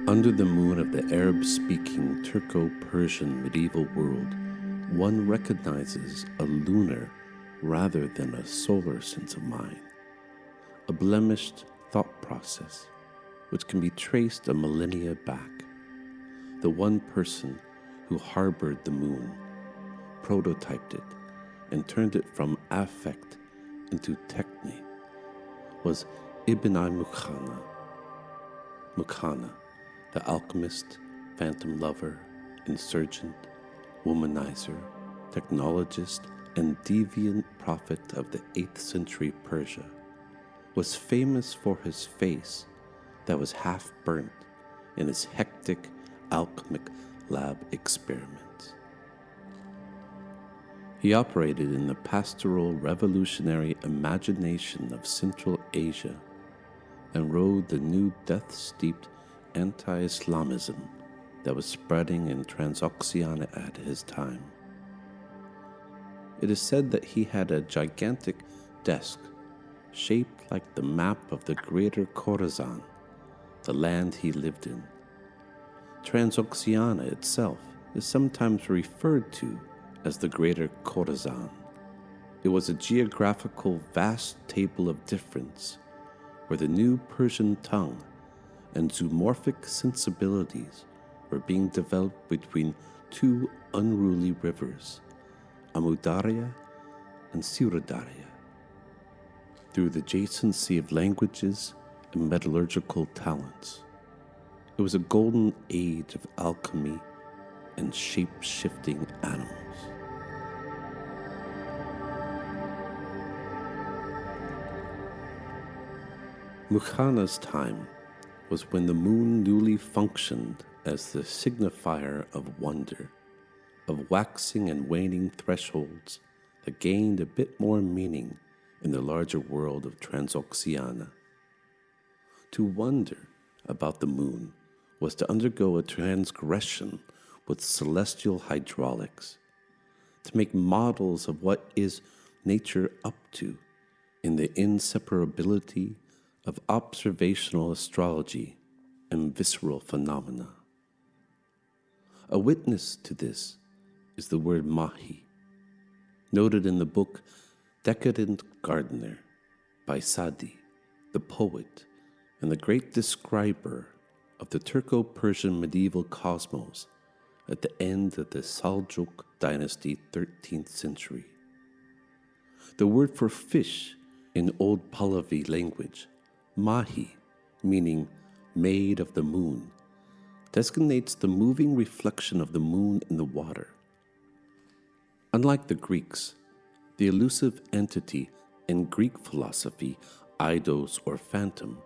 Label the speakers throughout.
Speaker 1: Under the moon of the Arab-speaking Turco-Persian medieval world, one recognizes a lunar rather than a solar sense of mind, a blemished thought process which can be traced a millennia back. The one person who harbored the moon, prototyped it, and turned it from affect into techne was Ibn al-Mukhana. Mukhana, the alchemist, phantom lover, insurgent, womanizer, technologist, and deviant prophet of the 8th century Persia, was famous for his face that was half burnt in his hectic alchemic lab experiments. He operated in the pastoral revolutionary imagination of Central Asia and rode the new death-steeped anti-Islamism that was spreading in Transoxiana at his time. It is said that he had a gigantic desk shaped like the map of the Greater Khorasan, the land he lived in. Transoxiana itself is sometimes referred to as the Greater Khorasan. It was a geographical vast table of difference where the new Persian tongue and zoomorphic sensibilities were being developed between two unruly rivers, Amudarya and Siradarya. Through the adjacency of languages and metallurgical talents, it was a golden age of alchemy and shape-shifting animals. Mukhana's time was when the moon newly functioned as the signifier of wonder, of waxing and waning thresholds that gained a bit more meaning in the larger world of Transoxiana. To wonder about the moon was to undergo a transgression with celestial hydraulics, to make models of what is nature up to in the inseparability of observational astrology and visceral phenomena. A witness to this is the word mahi, noted in the book Decadent Gardener by Sadi, the poet and the great describer of the Turco-Persian medieval cosmos at the end of the Seljuk dynasty 13th century. The word for fish in Old Pahlavi language, mahi, meaning maid of the moon, designates the moving reflection of the moon in the water. Unlike the Greeks, the elusive entity in Greek philosophy, eidos or phantom,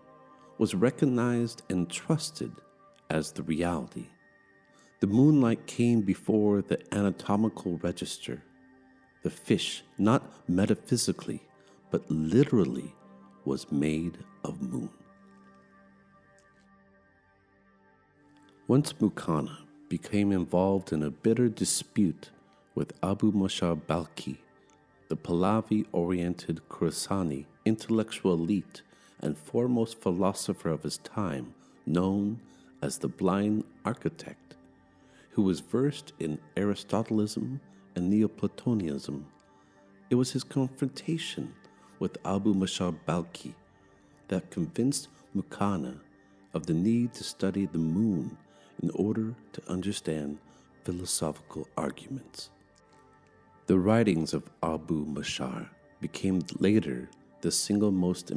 Speaker 1: was recognized and trusted as the reality. The moonlight came before the anatomical register. The fish, not metaphysically, but literally, was made of moon. Once Mukhana became involved in a bitter dispute with Abu Mashar Balkhi, the Pahlavi-oriented Khorasani intellectual elite and foremost philosopher of his time, known as the blind architect, who was versed in Aristotelism and Neoplatonism. It was his confrontation with Abu Mashar Balkhi that convinced Mukhana of the need to study the moon in order to understand philosophical arguments. The writings of Abu Mashar became later the single most